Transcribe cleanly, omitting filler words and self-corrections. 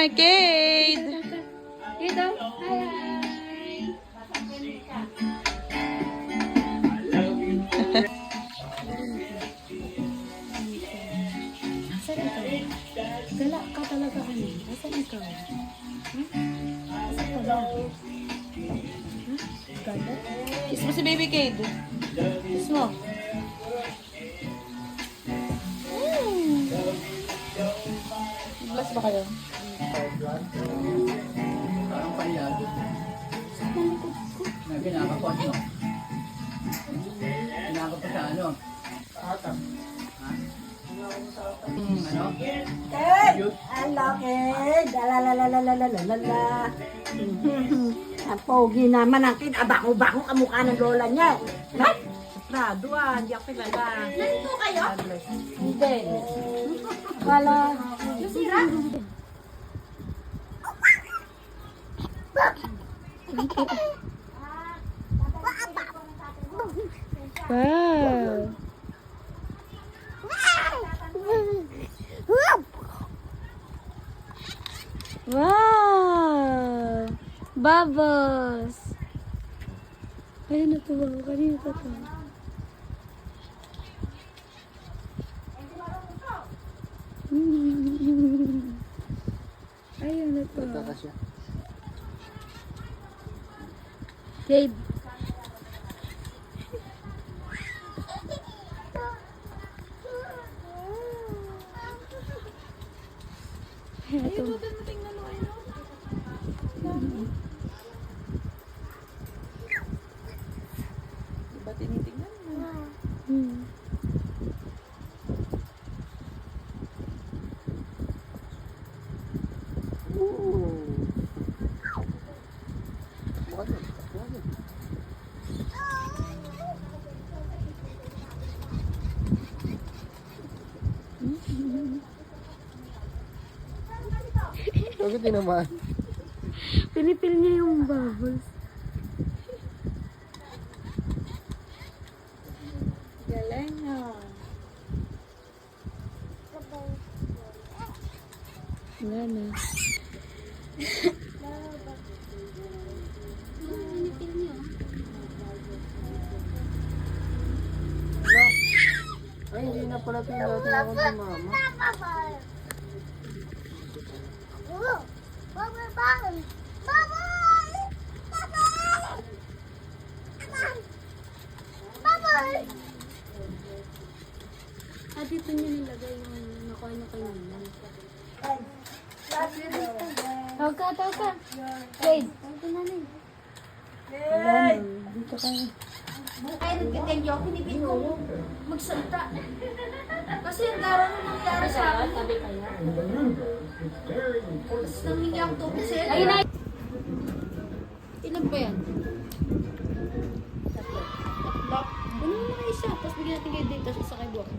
Hi, Kate! Dito. Hi. Asan ikaw? Gala ka talaga ano? Asan ikaw? Asan ka ba? Gala? Kiss mo si baby Kate. Kiss mo. Bless ba kayo? Parang palyado. Na kinakapos, no? Kinakapos sa ano? Ano? Hello, kid. Alalalalalalalala. Ang pogi naman ang kid. Abako-bako ang mukha ng lola niya. Right? Prado hindi ako kilala. Nandito kayo? Hindi. Wala. Nasira? Wow! Wow! Bubbles! Ayun na to. Kanina to to. Ayun na to. Gabe. Ito. Diba tinitingnan mo? Bakit din naman? Pinipil niya yung bubbles. Galing ah. Gana. Ay, hindi na pala tinatawag ako ni mama. Ah, dito niyo nilagay yung nakuha niyo kayo naman. Tawag ka. Jade. Tawag ka namin. Dito kayo. Ay, nagkaganyo ako, hinipin ko magsalita. Kasi ang laro nung nangyari sa akin. Sabi kaya? Tapos nangingi ako tubig sa'yo. Ayun na! Ilan ba yan? Tatlo. Ano naman isa? Tapos bigyan natin kayo dito sa kay Buwak.